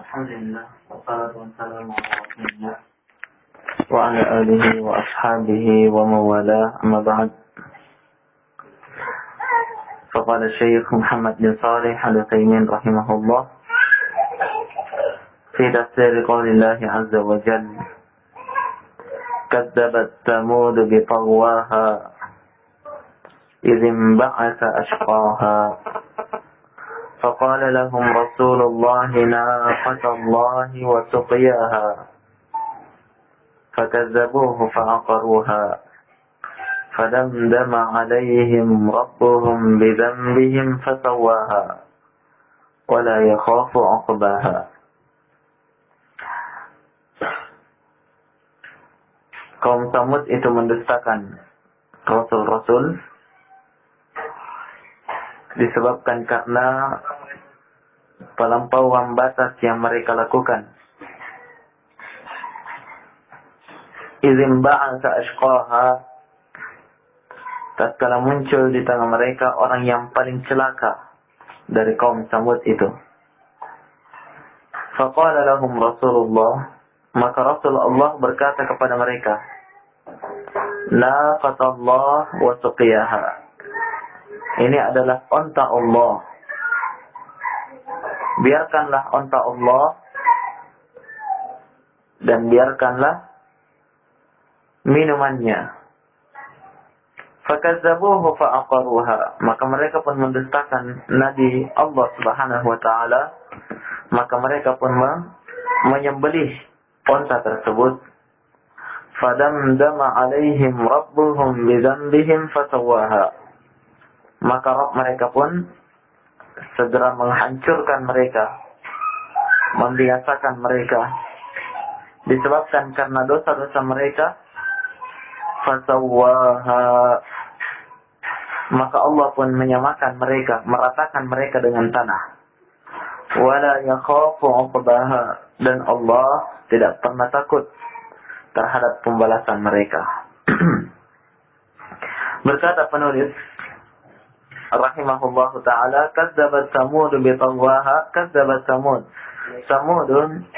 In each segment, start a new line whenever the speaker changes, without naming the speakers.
Alhamdulillah, wassalatu wassalamu ala rasulillah wa ala alihi wa ashabihi wa mawala, amma ba'd. Faqala Syekh Muhammad bin Shalih Al-Utsaimin rahimahullah fi tafsir qaulillahi azza wa jalla, kadzabat Thamud bi tagwaha idh ba'atha ashqaha فقال لهم رسول الله ناقة الله وسقياها فكذبوه فعقروها فدمدم عليهم ربهم بذنبهم فسواها ولا يخاف عقباها. Kaum Tsamud itu mendustakan Rasul-Rasul disebabkan karena pelampauan batas yang mereka lakukan. Idzin ba'atha ashqaha, tatkala muncul di tengah mereka orang yang paling celaka dari kaum Tsamud itu. Faqala lahum Rasulullah, maka Rasulullah berkata kepada mereka, naqatallah wa suqiyaha, ini adalah onta Allah. Biarkanlah onta Allah dan biarkanlah minumannya. Fakazzabuhu fa'aqaruha, maka mereka pun mendustakan Nabi Allah Subhanahu wa taala, maka mereka pun menyembelih onta tersebut. Fadamdama alaihim rabbuhum bidzambihim fasawwaha, maka Rabb mereka pun segera menghancurkan mereka, membinasakan mereka disebabkan karena dosa-dosa mereka. Fasawwaha, maka Allah pun menyamakan mereka, meratakan mereka dengan tanah. Wala yakhafu 'uqbaha, dan Allah tidak pernah takut terhadap pembalasan mereka. Berkata penulis rahimahullahu ta'ala, kadzabat Tsamud bi tagwaha, kadzabat Tsamud. Tsamudun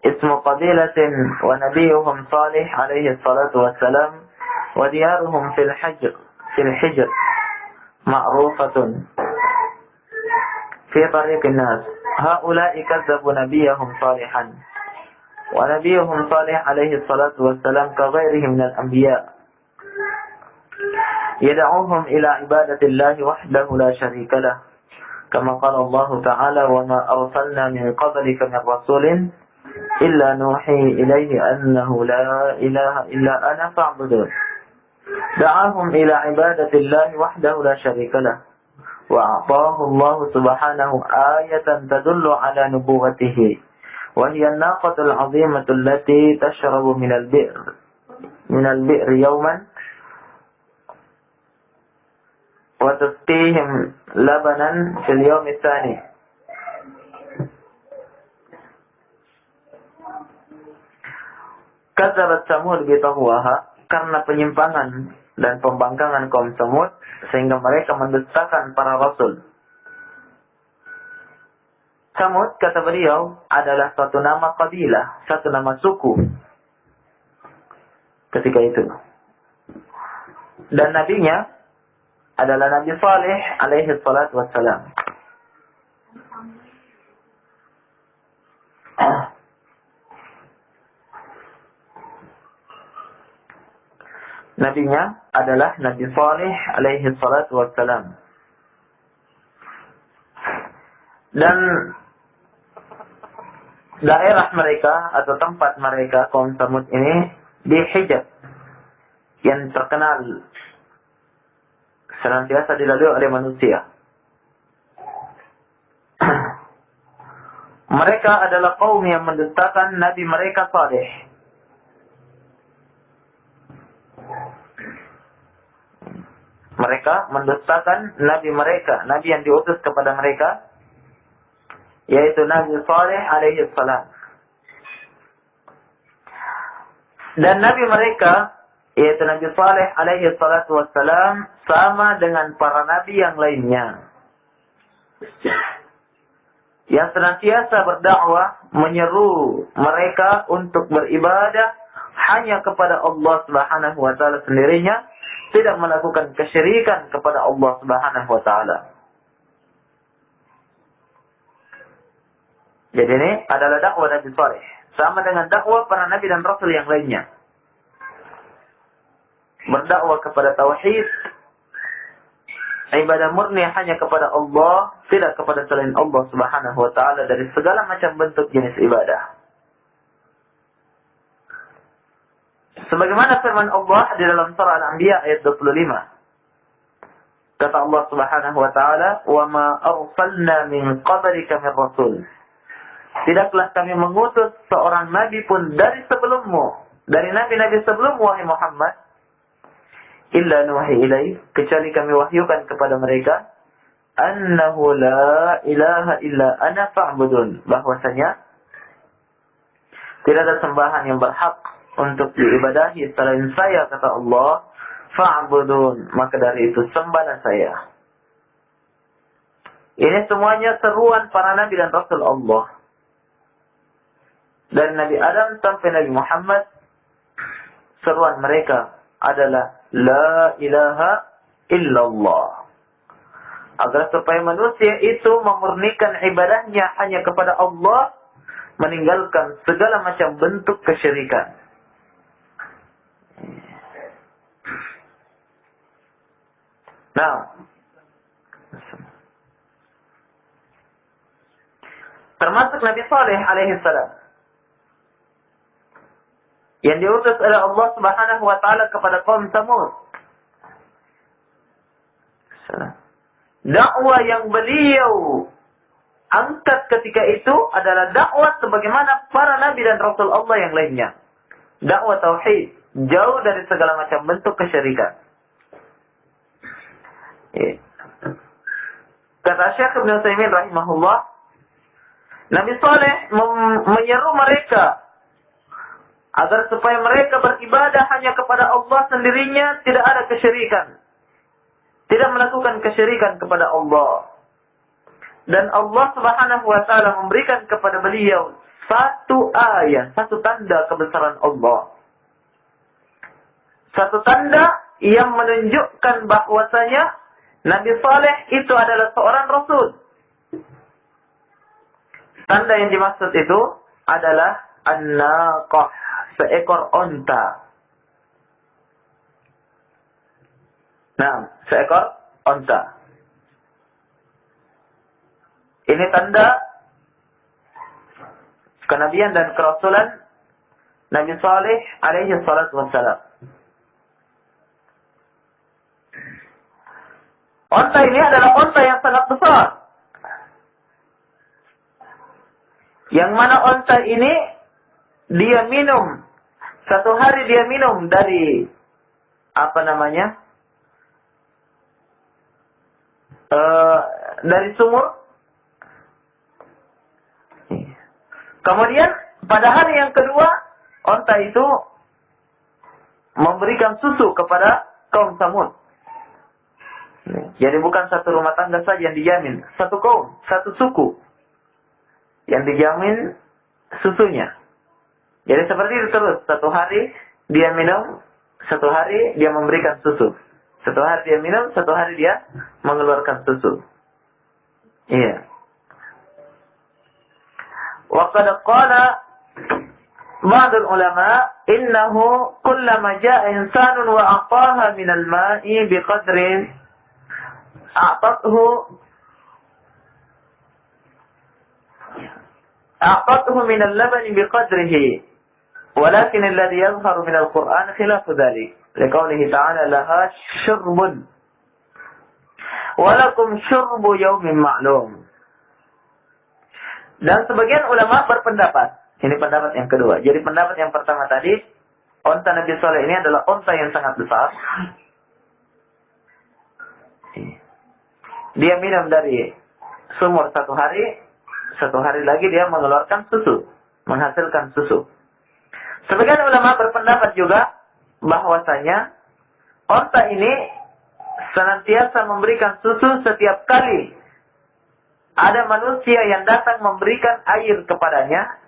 ismu qabilatin wa nabiyuhum Salih alaihi salatu wassalam wa diyaruhum fil hijr ma'rufatun fi tariqin nas. Haula'i kadzabu nabiyahum Salihan wa nabiyuhum Salih alaihi salatu wassalam ka ghairihim minal anbiya' يدعوهم إلى عبادة الله وحده لا شريك له كما قال الله تعالى وما أرسلنا من قبلك من رسول إلا نوحي إليه أنه لا إله إلا أنا فاعبدون. دعاهم إلى عبادة الله وحده لا شريك له وأعطاه الله سبحانه آية تدل على نبوته وهي الناقة العظيمة التي تشرب من البئر يوما وتسقيهم لبنا في اليوم الثاني. Kadzabat Tsamud bi tagwaha, karena penyimpangan dan pembangkangan kaum Tsamud sehingga mereka mendustakan para rasul. Tsamud, kata beliau, adalah suatu nama qabilah, satu nama suku ketika itu. Dan nabinya adalah Nabi Salih alaihi salatu wassalam. Nabinya adalah Nabi Salih alaihi salatu wassalam. Dan daerah mereka atau tempat mereka kaum Tsamud ini di Hijaz, yang terkenal senantiasa dilalui oleh manusia. Mereka adalah kaum yang mendustakan Nabi mereka Saleh. Mereka mendustakan Nabi mereka, Nabi yang diutus kepada mereka, yaitu Nabi Saleh alaihi salam. Dan Nabi mereka, yaitu Nabi Saleh alaihi salatu wassalam, sama dengan para Nabi yang lainnya. yang senantiasa berdakwah, menyeru mereka untuk beribadah hanya kepada Allah Subhanahu wa taala sendirinya, tidak melakukan kesyirikan kepada Allah Subhanahu wa taala. Jadi ini adalah dakwah Nabi Saleh, sama dengan dakwah para nabi dan rasul yang lainnya. Berdakwah kepada tauhid, ibadah murni hanya kepada Allah, tidak kepada selain Allah Subhanahu wa taala dari segala macam bentuk jenis ibadah. Sebagaimana firman Allah di dalam surah Al-Anbiya ayat 25. Kata Allah Subhanahu wa taala, "Wa ma arsalna min qablika min rasul." Tidaklah kami mengutus seorang nabi pun dari sebelummu, dari nabi-nabi sebelum wahai Muhammad, illa nuhi ilaih, kecuali kami wahyukan kepada mereka, annahu la ilaha illa ana fa'budun, bahwasanya tidak ada sembahan yang berhak untuk diibadahi selain saya, kata Allah, fa'budun, maka dari itu sembahlah saya. Ini semuanya seruan para nabi dan rasul Allah. Dari Nabi Adam sampai Nabi Muhammad, seruan mereka adalah la ilaha illallah. Agar supaya manusia itu memurnikan ibadahnya hanya kepada Allah, meninggalkan segala macam bentuk kesyirikan. Nah, termasuk Nabi Saleh alaihi salam yang diutus oleh Allah Subhanahu wa taala kepada kaum Tsamud. Dakwah yang beliau angkat ketika itu adalah dakwah sebagaimana para nabi dan rasul Allah yang lainnya. Dakwah tauhid, jauh dari segala macam bentuk kesyirikan. Kata Syekh Ibnu Utsaimin rahimahullah, Nabi Saleh menyeru mereka agar supaya mereka beribadah hanya kepada Allah sendirinya, tidak ada kesyirikan. Tidak melakukan kesyirikan kepada Allah. Dan Allah Subhanahu wa taala memberikan kepada beliau satu ayat, satu tanda kebesaran Allah. Satu tanda yang menunjukkan bahwasanya Nabi Saleh itu adalah seorang rasul. Tanda yang dimaksud itu adalah an-naqah, seekor onta. Nah, seekor onta. Ini tanda kenabian dan kerasulan Nabi Saleh alaihi salatu wassalam. Onta ini adalah onta yang sangat besar. Yang mana onta ini dia minum, satu hari dia minum dari dari sumur. Kemudian pada hari yang kedua, onta itu memberikan susu kepada kaum Tsamud. Jadi bukan satu rumah tangga saja yang dijamin, satu kaum, satu suku yang dijamin susunya. Jadi seperti itu terus, satu hari dia minum, satu hari dia memberikan susu. Satu hari dia minum, satu hari dia mengeluarkan susu. Iya. Wa qad qala ba'dul ulama innahu kullama ja'a insanun wa aqaha min al-ma'i biqadrin a'tathu min al-labani biqadrihi. ولكن الذي يظهر من القرآن خلاف ذلك لقوله تعالى لها شرب ولكم شرب يوم معلوم. Dan sebagian ulama berpendapat, ini pendapat yang kedua. Jadi pendapat yang pertama tadi, onta Nabi Saleh ini adalah onta yang sangat besar. Dia minum dari sumur satu hari lagi dia mengeluarkan susu, menghasilkan susu. Sebagian ulama berpendapat juga bahwasanya onta ini senantiasa memberikan susu setiap kali ada manusia yang datang memberikan air kepadanya,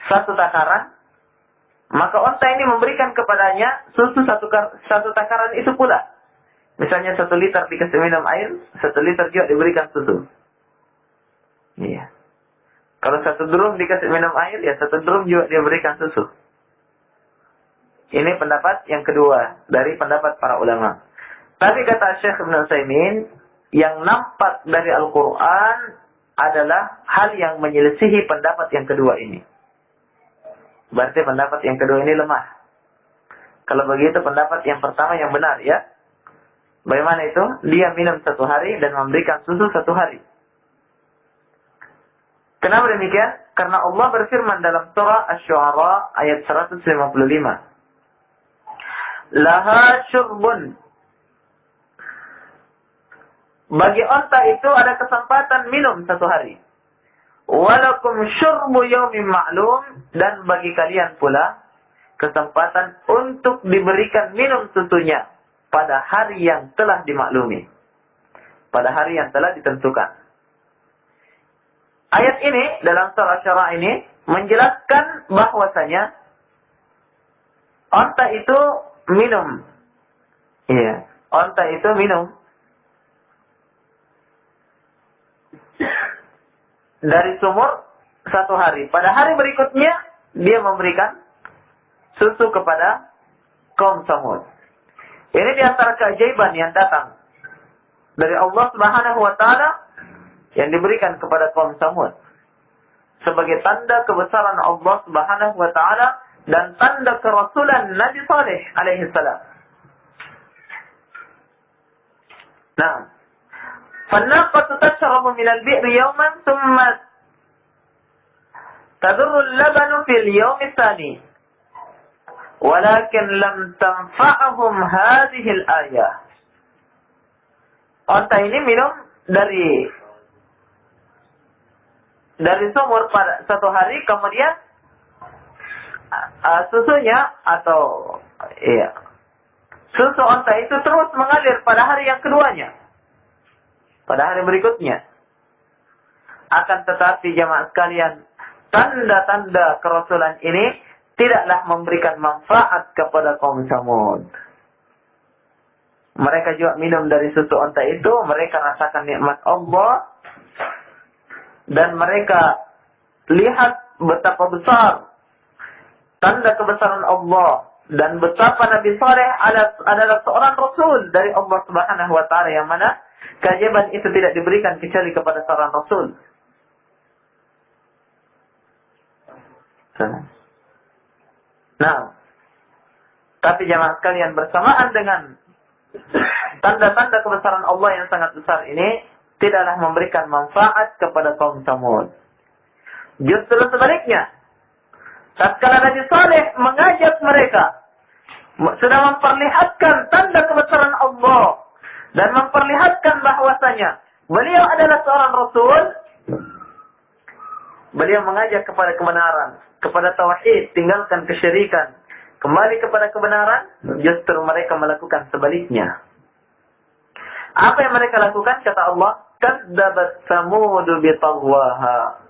satu takaran, maka onta ini memberikan kepadanya susu satu takaran itu pula. Misalnya 1 liter dikasih minum air, 1 liter juga diberikan susu. Iya. Kalau 1 drum dikasih minum air, ya 1 drum juga dia berikan susu. Ini pendapat yang kedua dari pendapat para ulama. Tapi kata Syekh Ibn Utsaimin, yang nampak dari Al-Quran adalah hal yang menyelisihi pendapat yang kedua ini. Berarti pendapat yang kedua ini lemah. Kalau begitu pendapat yang pertama yang benar, ya. Bagaimana itu? Dia minum 1 hari dan memberikan susu 1 hari. Kenapa demikian? Karena Allah berfirman dalam surah Asy-Syu'ara ayat 155. Laha syurbun. Bagi onta itu ada kesempatan minum 1 hari. Walakum syurbu yaumin ma'lum. Dan bagi kalian pula kesempatan untuk diberikan minum susunya pada hari yang telah dimaklumi. Pada hari yang telah ditentukan. Ayat ini dalam surah Asy-Syu'ara ini menjelaskan bahwasanya onta itu minum. Iya, onta itu minum dari sumur 1 hari. Pada hari berikutnya dia memberikan susu kepada kaum Samud. Ini di antara keajaiban yang datang dari Allah Subhanahu wa taala yang diberikan kepada kaum Samud sebagai tanda kebesaran Allah Subhanahu wa taala dan tanda kerasulan Nabi Saleh alaihi salam. Nah, فالناقة تشرب من البئر يوما ثم تذر اللبن في اليوم الثاني ولكن لم تنفعهم هذه الآية. Onta ini minum dari sumur pada 1 hari, kemudian susunya atau susu onta itu terus mengalir pada hari yang keduanya. Pada hari berikutnya. Akan tetapi jamaah sekalian, tanda-tanda kerasulan ini tidaklah memberikan manfaat kepada kaum Samud. Mereka juga minum dari susu onta itu, mereka rasakan nikmat Allah, dan mereka lihat betapa besar tanda kebesaran Allah, dan betapa Nabi Saleh adalah seorang Rasul dari Allah Subhanahu wa ta'ala, yang mana keajaiban itu tidak diberikan kecuali kepada seorang Rasul. Nah, tapi jamaah sekalian, bersamaan dengan tanda-tanda kebesaran Allah yang sangat besar ini, tidaklah memberikan manfaat kepada kaum Samud. Justru sebaliknya, tatkala Nabi Saleh mengajak mereka, sudah memperlihatkan tanda kebesaran Allah dan memperlihatkan bahwasanya beliau adalah seorang Rasul, beliau mengajak kepada kebenaran, kepada tauhid, tinggalkan kesyirikan, kembali kepada kebenaran. Justru mereka melakukan sebaliknya. Apa yang mereka lakukan? Kata Allah, kadzabat Samud bi taghwaha.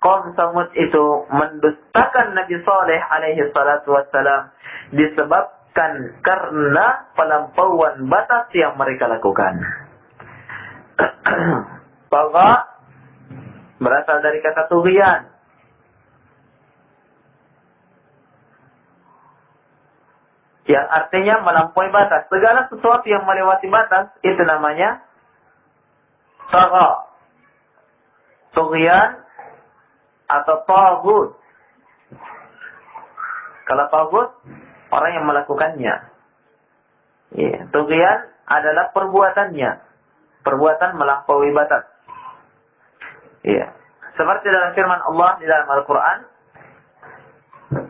Kaum Samud itu mendustakan Nabi Saleh alaihi salatu wassalam disebabkan karena pelampauan batas yang mereka lakukan. Tagha berasal dari kata tughyan. Yang artinya melampaui batas. Segala sesuatu yang melewati batas itu namanya tagha. Tughyan atau taghut. Kalau taghut, orang yang melakukannya. Ya, tughyan adalah perbuatannya. Perbuatan melampaui batas. Ya. Seperti dalam firman Allah di dalam Al-Quran,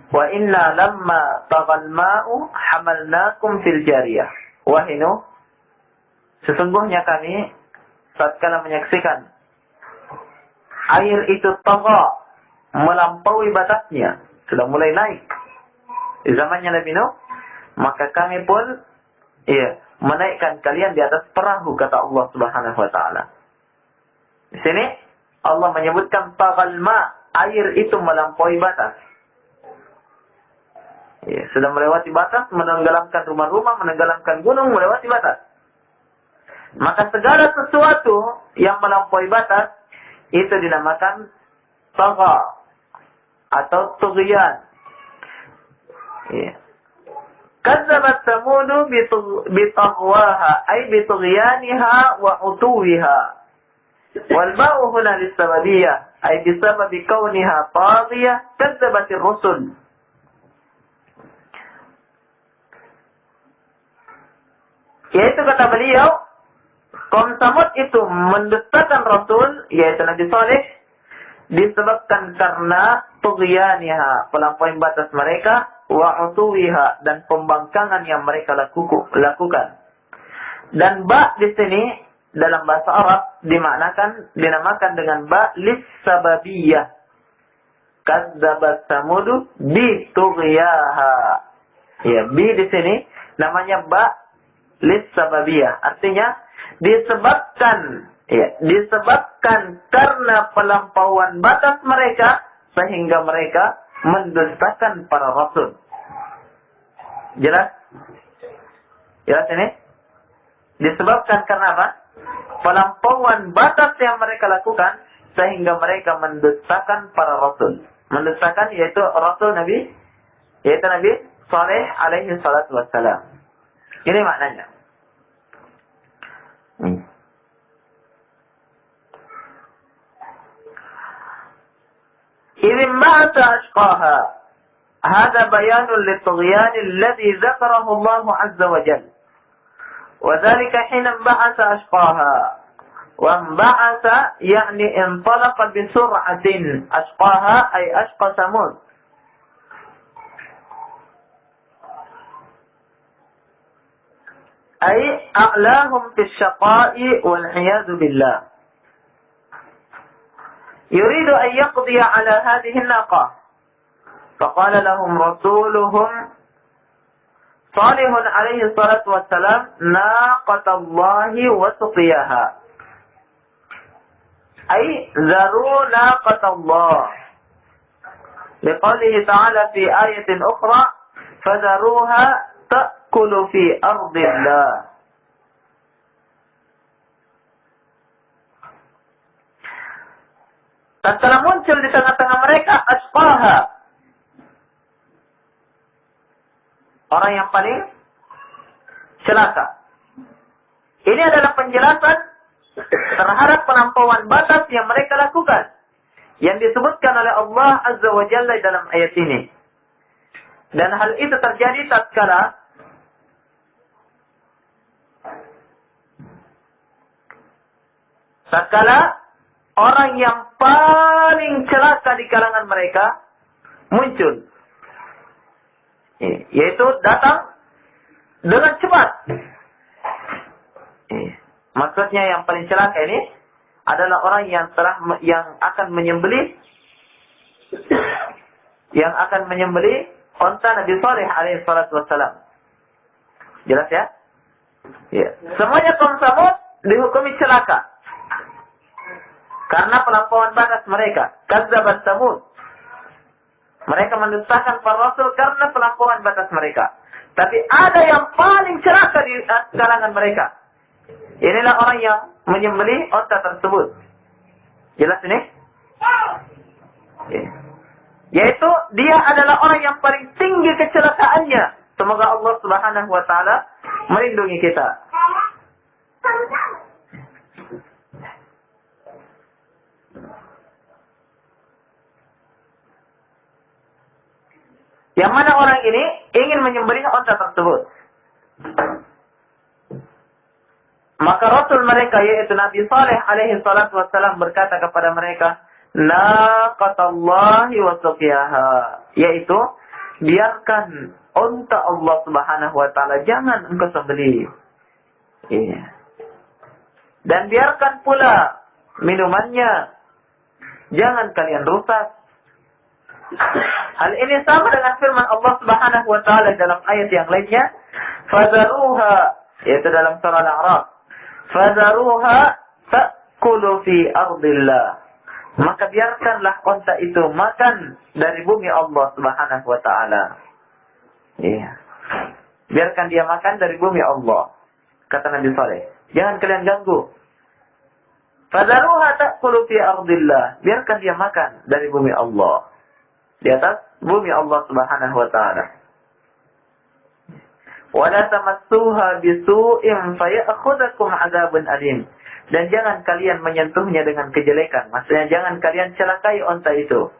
wa inna lamma taghal ma'u hamalnakum fil jariyah. Wahai Nuh, sesungguhnya kami tatkala menyaksikan air itu tagha, melampaui batasnya, sudah mulai naik di zamannya Nabi Nuh, maka kami pun menaikkan kalian di atas perahu, kata Allah Subhanahu wa taala. Di sini Allah menyebutkan tagal ma, air itu melampaui batas. Ya, sudah melewati batas, menenggelamkan rumah-rumah, menenggelamkan gunung, melewati batas. Maka segala sesuatu yang melampaui batas itu dinamakan tagha atau tughyan. Ya. Kadzabat Tsamud bitaghwaha ay bitughyaniha wa utuwiha. Wal ba'u huna lis-sababiyah ay bisababi kauniha taghiyah kadzabatir rusul. Yaitu kata beliau, kaum Samud itu mendustakan Rasul, yaitu Nabi Saleh, disebabkan karena tughyaniha, pelampauan batas mereka, wa utuwiha, dan pembangkangan yang mereka lakukan. Dan ba di sini dalam bahasa Arab dinamakan dengan ba lis-sababiyah. Kadzabat Tsamud bi tughyaha. Ya, bi di sini namanya ba lis-sababiyah. Artinya disebabkan karena pelampauan batas mereka sehingga mereka mendustakan para rasul. Jelas? Jelas ini? Disebabkan karena apa? Pelampauan batas yang mereka lakukan sehingga mereka mendustakan para rasul. Mendustakan yaitu rasul Nabi, yaitu Nabi Saleh alaihi salatu wassalam. Ini maknanya. إذ انبعث أشقاها هذا بيان للطغيان الذي ذكره الله عز وجل وذلك حين انبعث أشقاها وانبعث يعني انطلق بسرعة أشقاها أي أشقى ثمود أي أعلاهم في الشقاء والعياذ بالله يريد أن يقضي على هذه الناقة فقال لهم رسولهم صالح عليه الصلاة والسلام ناقة الله وسقياها أي ذروا ناقة الله لقوله تعالى في آية أخرى فذروها تأكل في أرض الله. Tatkala muncul di tengah-tengah mereka asqaha, orang yang paling celaka. Ini adalah penjelasan terhadap pelampauan batas yang mereka lakukan, yang disebutkan oleh Allah Azza wa Jalla dalam ayat ini. Dan hal itu terjadi tatkala orang yang paling celaka di kalangan mereka muncul. Yaitu datang dengan cepat. Maksudnya yang paling celaka ini adalah orang yang akan menyembelih unta Nabi Saleh alaihi salatu wassalam. Jelas ya? Ya. Semuanya kaum Samud dihukumi celaka karena pelampauan batas mereka. Kadzabat Tsamud. Mereka mendustakan para rasul karena pelampauan batas mereka. Tapi ada yang paling celaka di kalangan mereka. Inilah orang yang menyembelih unta tersebut. Jelas ini? Yaitu dia adalah orang yang paling tinggi kecelakaannya. Semoga Allah Subhanahu wa taala melindungi kita. Yang mana orang ini ingin menyembelih unta tersebut. Maka Rasul mereka yaitu Nabi Saleh alaihi salatu wassalam berkata kepada mereka, naqatallahi wa suqiyaha, yaitu biarkan unta Allah Subhanahu wa taala, jangan engkau sembelih. Iya. Dan biarkan pula minumannya, jangan kalian rusak. Hal ini sama dengan firman Allah Subhanahu wa taala dalam ayat yang lainnya, fadharuha, yaitu dalam surah Al-A'raf, fadharuha ta'kulu fi ardillah. Maka biarkanlah unta itu makan dari bumi Allah Subhanahu wa taala. Iya. Biarkan dia makan dari bumi Allah. Kata Nabi Saleh, jangan kalian ganggu. Fadharuha ta'kulu fi ardillah. Biarkan dia makan dari bumi Allah. Di atas bumi Allah Subhanahu wa taala. Wala tamassuha bisu'in fayakhudhukum 'adzabun alim. Dan jangan kalian menyentuhnya dengan kejelekan. Maksudnya jangan kalian celakai unta itu.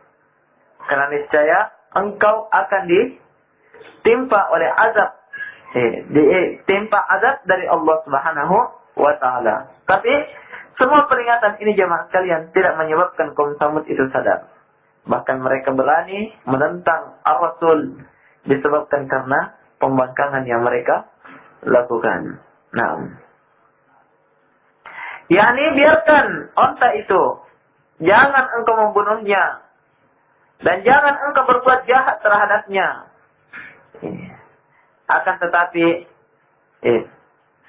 Karena niscaya engkau akan ditimpa oleh azab. Ditimpa azab dari Allah Subhanahu wa taala. Tapi semua peringatan ini jemaah sekalian tidak menyebabkan kaum Samud itu sadar. Bahkan mereka berani menentang Ar-Rasul disebabkan karena pembangkangan yang mereka lakukan. Nah, yakni biarkan unta itu, jangan engkau membunuhnya dan jangan engkau berbuat jahat terhadapnya. Akan tetapi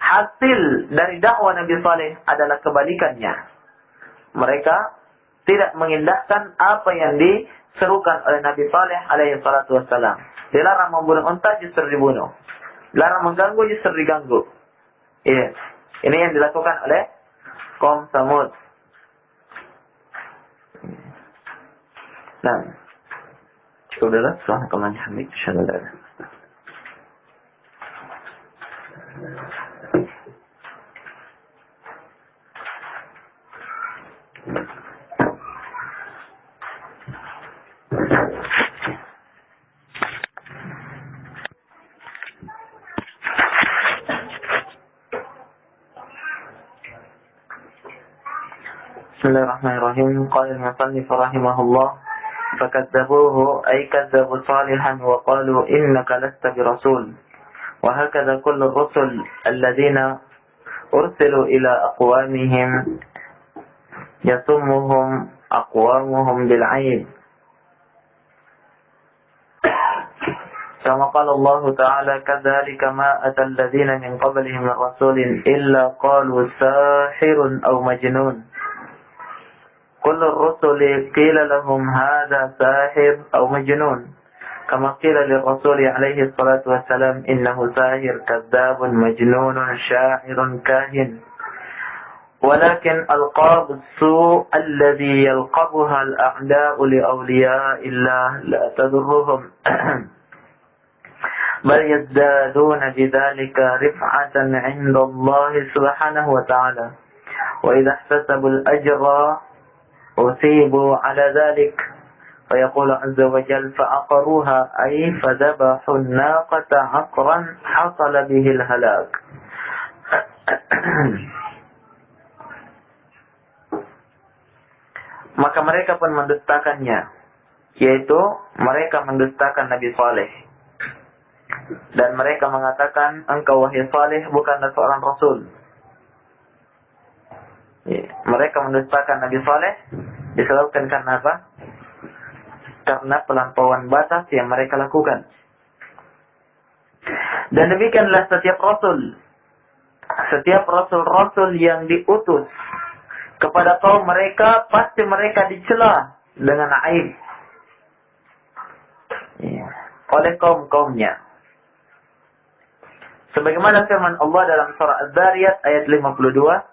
hasil dari dakwah Nabi Saleh adalah kebalikannya. Mereka tidak mengindahkan apa yang diserukan oleh Nabi Saleh alaihi salatu wassalam. Dilarang membunuh unta, justru dibunuh. Dilarang mengganggu, justru diganggu. Iya. Ini yang dilakukan oleh kaum Samud. Nah, cukup dulu. Subhanakallahumma wa bihamdika, asyhadu an la ilaha illa anta. Bismillahirrahmanirrahim. Qala al-musannif rahimahullah, fakadzabuhu ay kadzabu Salihan wa qalu innaka lasta birasul. Wa hakadha kullu ar-rusul alladhina ursilu ila aqwamihim yasummuhum aqwamuhum bil 'ayn. Kama qala Allah ta'ala kadzalika ma atal ladzina min qablihim min rasulin illa qalu sahirun aw majnun. كل الرسل قيل لهم هذا ساحر أو مجنون كما قيل للرسول عليه الصلاة والسلام إنه ساحر كذاب مجنون شاعر كاهن ولكن ألقاب السوء الذي يلقبها الأعداء لأولياء الله لا تضرهم بل يزدادون بذلك رفعة عند الله سبحانه وتعالى وإذا احتسبوا الأجر أصيبوا على ذلك ويقول عز وجل فعقروها أي فذبحوا الناقة عقرا حصل به الهلاك. Maka mereka pun mendustakannya, yaitu mereka mendustakan Nabi Saleh. Dan mereka mengatakan, engkau wahai Saleh bukanlah seorang Rasul. Mereka mendustakan Nabi Saleh disebabkan karena apa? Karena pelampauan batas yang mereka lakukan. Dan demikianlah setiap Rasul. Setiap Rasul-Rasul yang diutus kepada kaum mereka, pasti mereka dicela dengan aib oleh kaum-kaumnya. Sebagaimana firman Allah dalam surah Az-Zariyat ayat 52,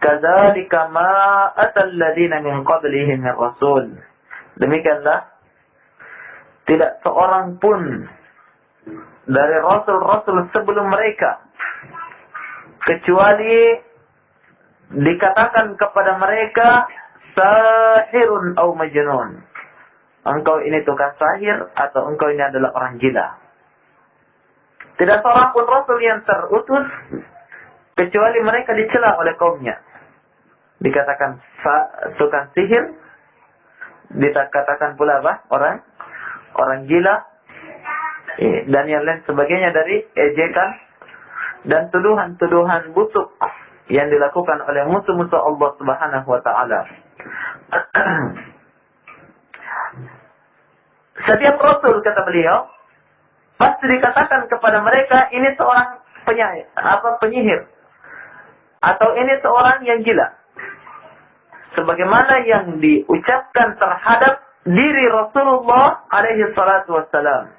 kadzalika ma atal ladzina min qablihim min rasul. Demikianlah tidak seorang pun dari rasul-rasul sebelum mereka kecuali dikatakan kepada mereka sahirun aw majnun. Engkau ini tukang sahir atau engkau ini adalah orang gila. Tidak seorang pun rasul yang terutus kecuali mereka dicela oleh kaumnya. Dikatakan tukang sihir, dikatakan pula apa? Orang gila, dan yang lain sebagainya dari ejekan dan tuduhan-tuduhan busuk yang dilakukan oleh musuh-musuh Allah Subhanahu wa taala. Setiap rasul, kata beliau, pasti dikatakan kepada mereka ini seorang penyihir atau ini seorang yang gila. sebagaimana yang diucapkan terhadap diri Rasulullah alaihi salatu wassalam.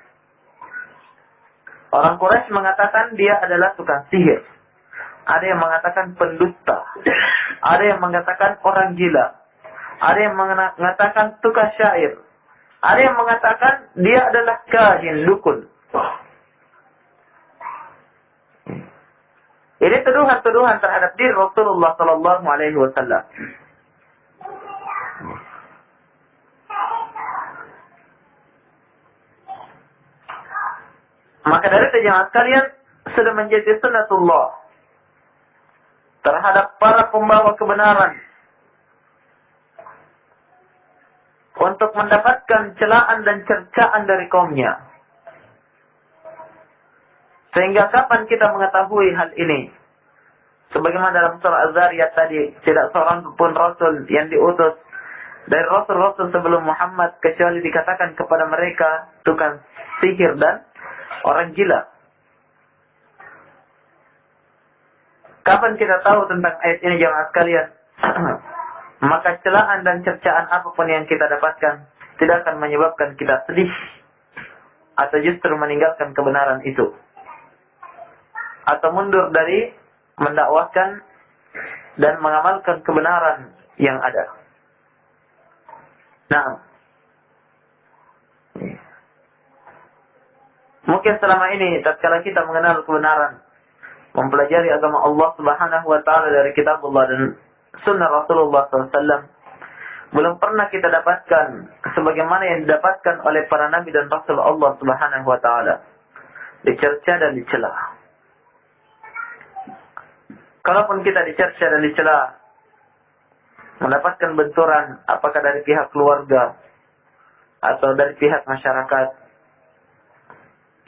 Orang Quraisy mengatakan dia adalah tukang sihir. Ada yang mengatakan pendusta. Ada yang mengatakan orang gila. Ada yang mengatakan tukang syair. Ada yang mengatakan dia adalah kahin, dukun. Ini tuduhan-tuduhan terhadap diri Rasulullah sallallahu alaihi wasallam. Maka dari itu jemaah sekalian, sudah menjadi sunnatullah terhadap para pembawa kebenaran untuk mendapatkan celaan dan cercaan dari kaumnya. Sehingga kapan kita mengetahui hal ini? Sebagaimana dalam surah Az-Zariyat tadi, tidak seorang pun Rasul yang diutus dari Rasul-Rasul sebelum Muhammad kecuali dikatakan kepada mereka tukang sihir dan orang gila. Kapan kita tahu tentang ayat ini jemaah sekalian? Maka celaan dan cercaan apapun yang kita dapatkan tidak akan menyebabkan kita sedih atau justru meninggalkan kebenaran itu, atau mundur dari mendakwahkan dan mengamalkan kebenaran yang ada. Nah, mungkin selama ini tatkala kita mengenal kebenaran, mempelajari agama Allah Subhanahu wa taala dari kitabullah dan sunnah Rasulullah SAW, belum pernah kita dapatkan sebagaimana yang didapatkan oleh para nabi dan rasul Allah Subhanahu wa taala, dicerca dan dicela. Kalaupun kita dicerca dan dicela, mendapatkan benturan apakah dari pihak keluarga atau dari pihak masyarakat,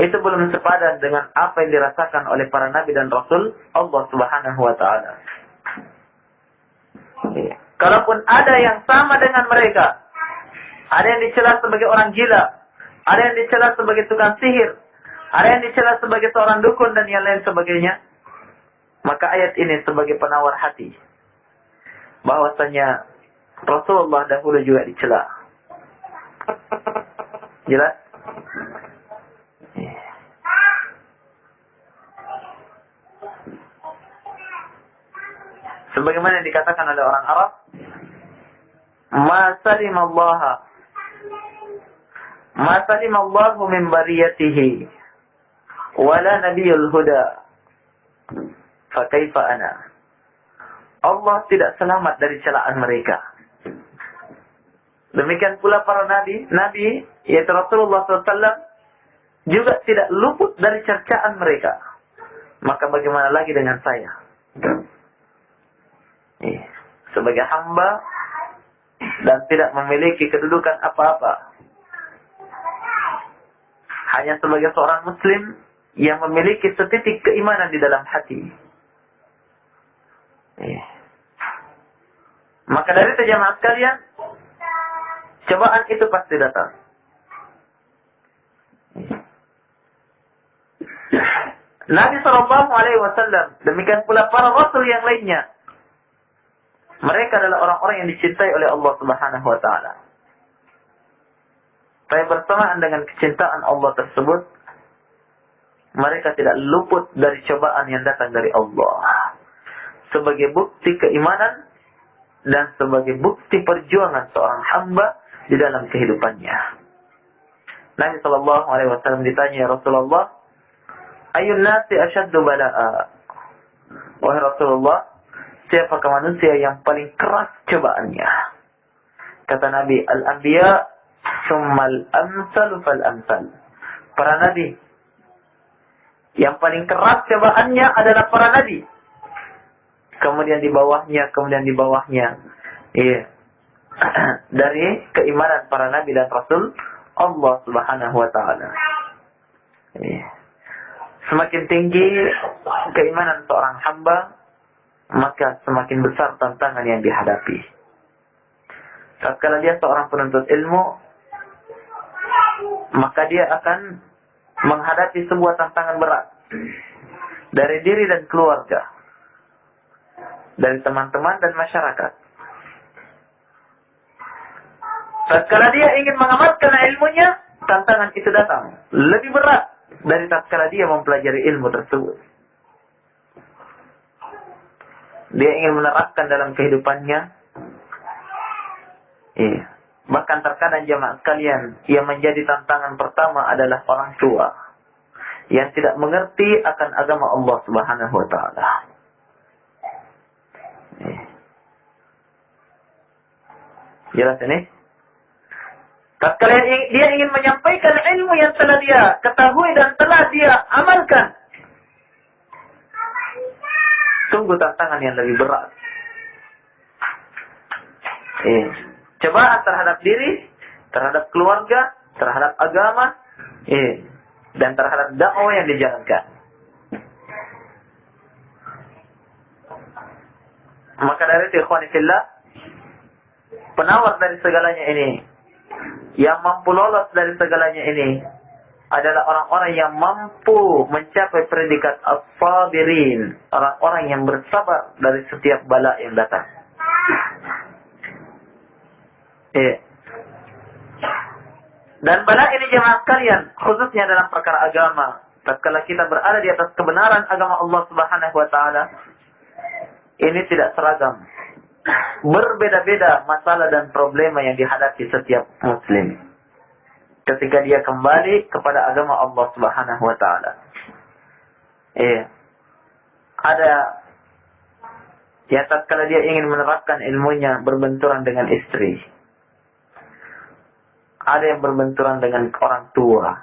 itu belum sepadan dengan apa yang dirasakan oleh para nabi dan rasul Allah Subhanahu wa taala. Kalaupun ada yang sama dengan mereka, ada yang dicela sebagai orang gila, ada yang dicela sebagai tukang sihir, ada yang dicela sebagai seorang dukun dan yang lain sebagainya, maka ayat ini sebagai penawar hati bahwasanya Rasulullah dahulu juga dicela. Jelas? Sebagaimana yang dikatakan oleh orang Arab, ma salimallahu min bariyatihi wala nabiyul huda fa kaifa ana. Allah tidak selamat dari celaan mereka. Demikian pula para nabi yaitu Rasulullah SAW juga tidak luput dari cercaan mereka. Maka bagaimana lagi dengan saya? Sebagai hamba dan tidak memiliki kedudukan apa-apa, hanya sebagai seorang muslim yang memiliki setitik keimanan di dalam hati. Maka dari itu jemaah sekalian, cobaan itu pasti datang. Nabi SAW, demikian pula para rasul yang lainnya, mereka adalah orang-orang yang dicintai oleh Allah Subhanahu wa taala. Tapi bersamaan dengan kecintaan Allah tersebut, mereka tidak luput dari cobaan yang datang dari Allah. Sebagai bukti keimanan dan sebagai bukti perjuangan seorang hamba di dalam kehidupannya. Nabi SAW ditanya, ya Rasulullah, ayun nasi asyaddu bala'a? Wahai Rasulullah, siapakah manusia yang paling keras cobaannya? Kata Nabi, al-anbiya summal amsal fal amsal. Para nabi yang paling keras cobaannya adalah para nabi. Kemudian di bawahnya. Iya. Dari keimanan para nabi dan rasul Allah Subhanahu wa taala. Iya. Semakin tinggi keimanan seorang hamba, maka semakin besar tantangan yang dihadapi. Tatkala dia seorang penuntut ilmu, maka dia akan menghadapi sebuah tantangan berat dari diri dan keluarga, dari teman-teman dan masyarakat. Tatkala dia ingin mengamalkan ilmunya, tantangan itu datang lebih berat dari tatkala dia mempelajari ilmu tersebut. Dia ingin menerapkan dalam kehidupannya. Bahkan terkadang jamaah sekalian, yang menjadi tantangan pertama adalah orang tua yang tidak mengerti akan agama Allah Subhanahu wa taala. Jelas ini? Tatkala dia ingin menyampaikan ilmu yang telah dia ketahui dan telah dia amalkan, sungguh tantangan yang lebih berat. Cobaan terhadap diri, terhadap keluarga, terhadap agama, dan terhadap dakwah yang dijalankan. Maka dari itu, ikhwani fillah, penawar dari segalanya ini, yang mampu lolos dari segalanya ini, adalah orang-orang yang mampu mencapai predikat as-sabirin, orang-orang yang bersabar dari setiap bala yang datang. Dan bala ini jemaah sekalian, khususnya dalam perkara agama, tatkala kita berada di atas kebenaran agama Allah Subhanahu wa taala, ini tidak seragam. Berbeda-beda masalah dan problema yang dihadapi setiap muslim ketika dia kembali kepada agama Allah Subhanahu wa taala. Ada ya tatkala dia ingin menerapkan ilmunya berbenturan dengan istri. Ada yang berbenturan dengan orang tua.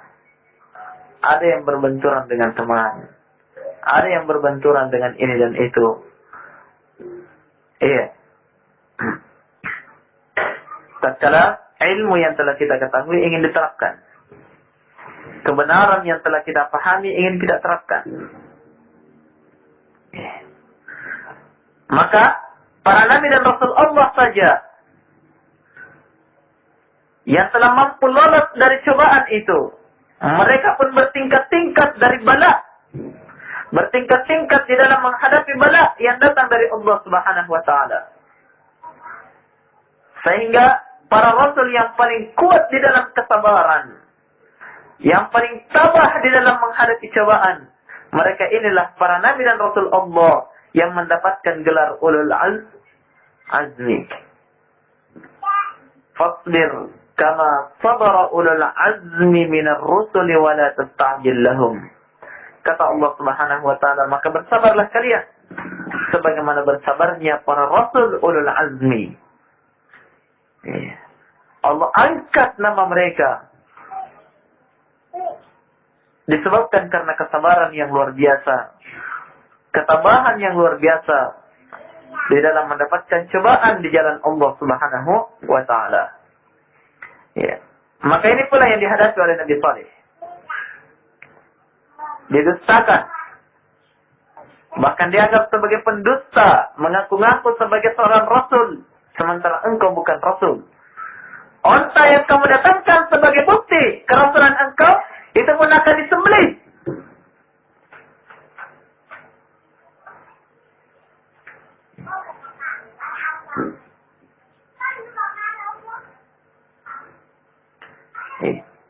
Ada yang berbenturan dengan teman. Ada yang berbenturan dengan ini dan itu. Tatkala ilmu yang telah kita ketahui ingin diterapkan, kebenaran yang telah kita pahami ingin kita terapkan, maka para nabi dan rasul Allah saja yang telah mampu lolos dari cobaan itu, mereka pun bertingkat-tingkat dari bala, bertingkat-tingkat di dalam menghadapi bala yang datang dari Allah Subhanahu wa taala. Sehingga para rasul yang paling kuat di dalam kesabaran, yang paling tabah di dalam menghadapi cobaan, mereka inilah para nabi dan rasul Allah yang mendapatkan gelar ulul azmi. Fasbir kama sabara ulul azmi minar rusuli wa la tasta'jil lahum. Kata Allah Subhanahu wa taala, maka bersabarlah kalian sebagaimana bersabarnya para rasul ulul azmi. Allah angkat nama mereka disebabkan karena kesabaran yang luar biasa, ketabahan yang luar biasa di dalam mendapatkan cobaan di jalan Allah Subhanahu wa taala. Maka ini pula yang dihadapi oleh Nabi Saleh. Didustakan, bahkan dianggap sebagai pendusta, mengaku-ngaku sebagai seorang rasul, sementara engkau bukan rasul. Onta yang kamu datangkan sebagai bukti kerasulan engkau, itu pun akan disembelih.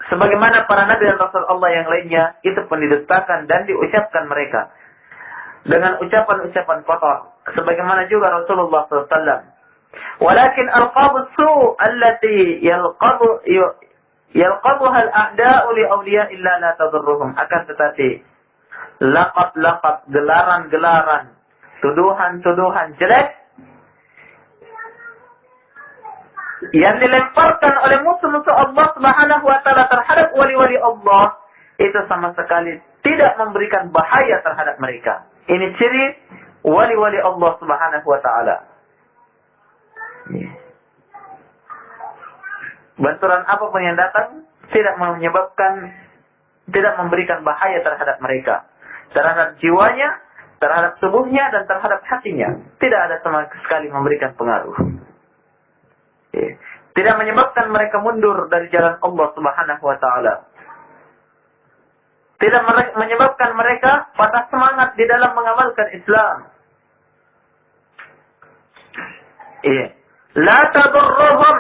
Sebagaimana para nabi dan rasul Allah yang lainnya, itu pun didustakan dan diucapkan mereka dengan ucapan-ucapan kotor. Sebagaimana juga Rasulullah SAW. Walakin alqabus su' allati yalqabuha al-a'da'u li awliya illa la tadurruhum. Akan tetapi laqab-laqab, gelaran-gelaran, tuduhan-tuduhan jelek yang dilemparkan oleh musuh-musuh Allah Subhanahu wa taala terhadap wali-wali Allah, itu sama sekali tidak memberikan bahaya terhadap mereka. Ini ciri wali-wali Allah Subhanahu wa taala. Benturan apapun yang datang tidak memberikan bahaya terhadap mereka, terhadap jiwanya, terhadap tubuhnya, dan terhadap hatinya. Tidak ada sama sekali memberikan pengaruh. Tidak menyebabkan mereka mundur dari jalan Allah Subhanahu wa taala. Tidak menyebabkan mereka patah semangat di dalam mengamalkan Islam. La tadurruhum.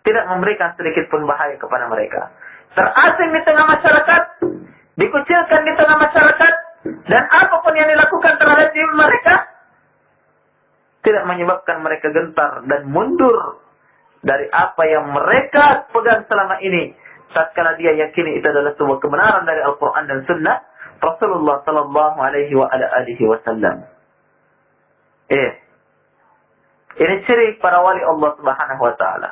tidak memberikan sedikit pun bahaya kepada mereka. Terasing di tengah masyarakat, dikucilkan di tengah masyarakat, dan apapun yang dilakukan terhadap diri mereka tidak menyebabkan mereka gentar dan mundur dari apa yang mereka pegang selama ini. Tatkala dia yakini itu adalah sebuah kebenaran dari Al-Quran dan Sunnah Rasulullah Sallallahu Alaihi Wasallam. Ini ciri para wali Allah Subhanahu Wa Taala.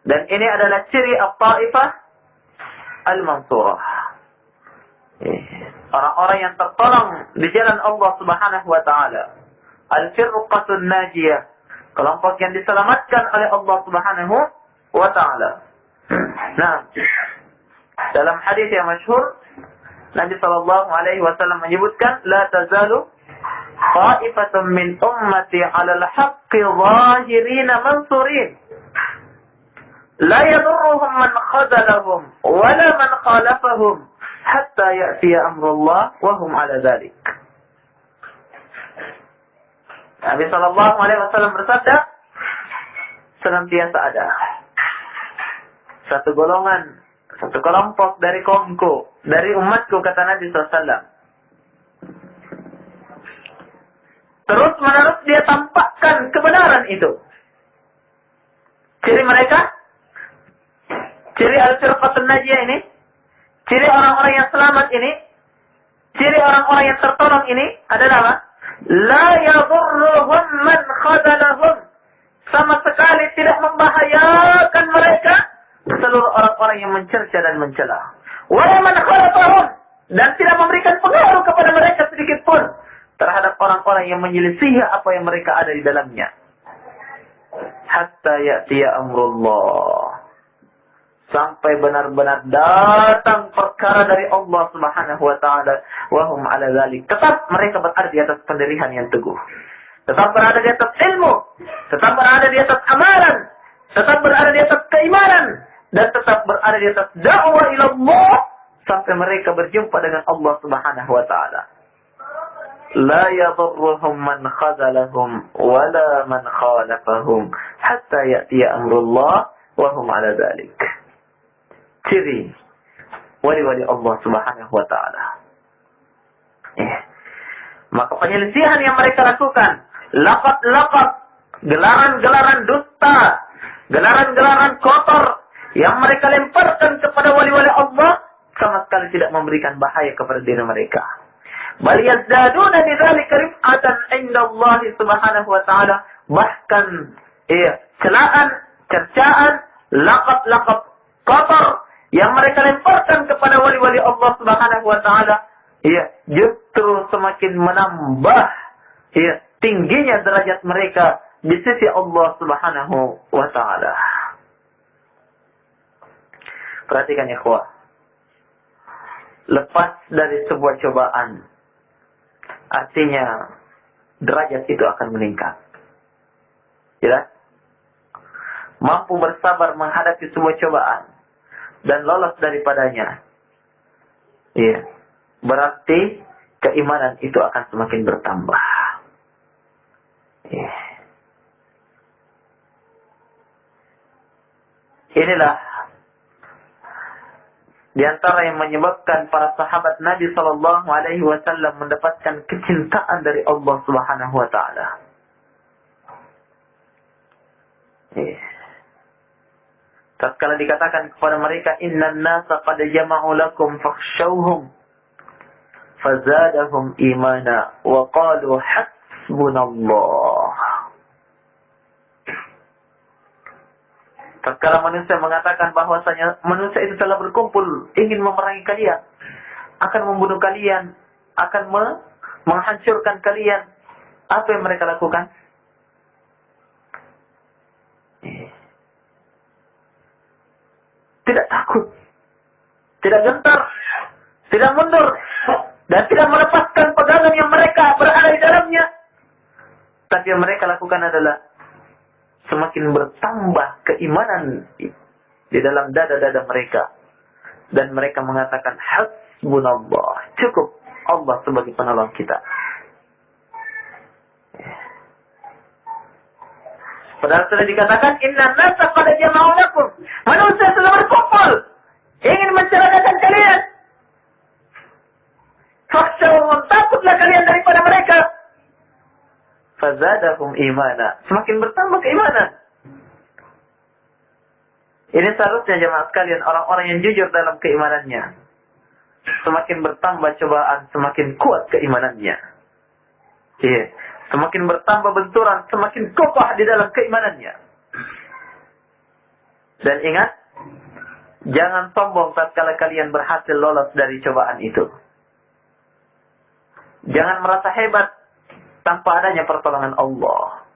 Dan ini adalah ciri At-Taifah Al-Mansurah. Orang-orang yang tertolong di jalan Allah Subhanahu Wa Taala. Al-Firqatun Najiyah. Kelompok yang diselamatkan oleh Allah Subhanahu Wa Taala. Nah, dalam hadis yang masyhur, Nabi Sallallahu Alaihi Wasallam menyebutkan, La tazalu qa'ifatun min ummati 'alal haqqi zahirina mansurin. La yadurruhum man khadalahum wala man khalafahum hatta ya'tiya amrullah wa hum 'ala dzalik. Nabi Sallallahu Alaihi Wasallam bersabda, senantiasa ada satu golongan, satu kelompok dari kaumku, dari umatku, kata Nabi SAW. Terus menerus dia tampakkan kebenaran itu. Ciri mereka, ciri Al-Firqatun Najiyah ini, ciri orang-orang yang selamat ini, ciri orang-orang yang tertolong ini adalah apa? La yadurruhum man khadalahum. Sama sekali tidak membahayakan mereka seluruh orang-orang yang mencerca dan mencela. Wala man khalafahum, dan tidak memberikan pengaruh kepada mereka sedikit pun terhadap orang-orang yang menyelisihi apa yang mereka ada di dalamnya. Hatta ya'tiya amrullah, sampai benar-benar datang perkara dari Allah Subhanahu Wa Taala. Wahum 'ala dzalik. Tetap mereka berada di atas pendirian yang teguh. Tetap berada di atas ilmu. Tetap berada di atas amalan. Tetap berada di atas keimanan. Dan tetap berada di atas dakwah ila Allah sampai mereka berjumpa dengan Allah Subhanahu Wa Taala. La yadurruhum man khadalahum wala man khalafahum hatta ya'tiya amrullah wa hum 'ala dzalik. Ciri wali-wali Allah Subhanahu Wa Taala. Maka penyelisihan yang mereka lakukan, laqab-laqab, gelaran-gelaran dusta, gelaran-gelaran kotor yang mereka lemparkan kepada wali-wali Allah sama sekali tidak memberikan bahaya kepada diri mereka. Bal yazdaduna bidzalika rif'atan 'inda Allah Subhanahu Wa Taala. Bahkan celaan, cercaan, laqab-laqab kotor yang mereka lemparkan kepada wali-wali Allah Subhanahu Wa Taala, justru semakin menambah tingginya derajat mereka di sisi Allah Subhanahu Wa Taala. Perhatikan ya ikhwah. Lepas dari sebuah cobaan, artinya derajat itu akan meningkat. Ya? Mampu bersabar menghadapi sebuah cobaan dan lolos daripadanya. Iya. Berarti keimanan itu akan semakin bertambah. Iya. Inilah di antara yang menyebabkan para sahabat Nabi Sallallahu Alaihi Wasallam mendapatkan kecintaan dari Allah Subhanahu Wa Taala. Tatkala dikatakan kepada mereka, Innan nasa qad jama'u lakum fakhshawhum fazadahum imana wa qalu hasbunallah. Tatkala manusia mengatakan bahwasanya manusia itu telah berkumpul ingin memerangi kalian, akan membunuh kalian, akan menghancurkan kalian, apa yang mereka lakukan? Tidak takut, tidak gentar, tidak mundur, dan tidak melepaskan pegangan yang mereka berada di dalamnya. Tapi yang mereka lakukan adalah semakin bertambah keimanan di dalam dada-dada mereka. Dan mereka mengatakan, hasbunallah, cukup Allah sebagai penolong kita. Padahal sudah dikatakan inna nasa qad jama'u lakum. Manusia sudah berkumpul ingin mencelakakan kalian. Fakhshawhum, takutlah kalian daripada mereka. Fazadahum imana, semakin bertambah keimanan. Ini seharusnya jemaah sekalian orang-orang yang jujur dalam keimanannya. Semakin bertambah cobaan, semakin kuat keimanannya. Iya. Semakin bertambah benturan, semakin kokoh di dalam keimanannya. Dan ingat, jangan sombong tatkala kalian berhasil lolos dari cobaan itu. Jangan merasa hebat tanpa adanya pertolongan Allah.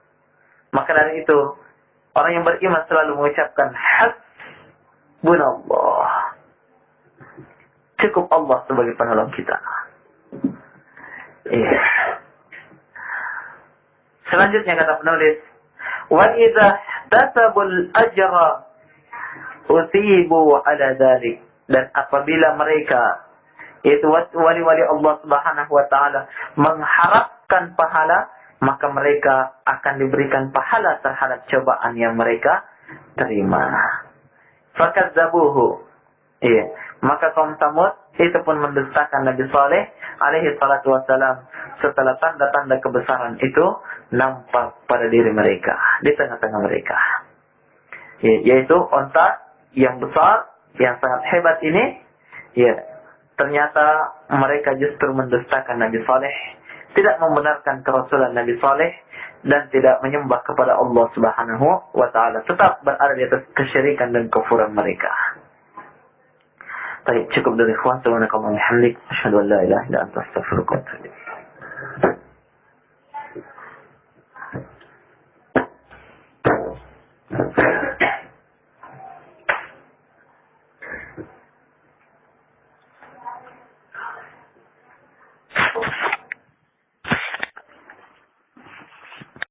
Maka dari itu, orang yang beriman selalu mengucapkan hasbunallah. Cukup Allah sebagai penolong kita. Iya. Selanjutnya kata penulis, wa idza tasabul ajra usibu ala dzalik, dan apabila mereka yaitu wali-wali Allah Subhanahu wa taala mengharapkan pahala, maka mereka akan diberikan pahala terhadap cobaan yang mereka terima. Fakazzabuhu. Iya, maka kaum Samud itu pun mendustakan Nabi Saleh alaihi salatu wassalam setelah tanda-tanda kebesaran itu nampak pada diri mereka, di tengah-tengah mereka. Yaitu onta yang besar, yang sangat hebat ini, ya, ternyata mereka justru mendustakan Nabi Saleh, tidak membenarkan kerasulan Nabi Saleh, dan tidak menyembah kepada Allah Subhanahu wa taala, tetap berada di atas kesyirikan dan kufuran mereka. Baik, cukup dari ikhwan. Subhanakallahumma wa bihamdik, asyhadu an la ilaha illa anta, astaghfiruka wa atubu ilaik.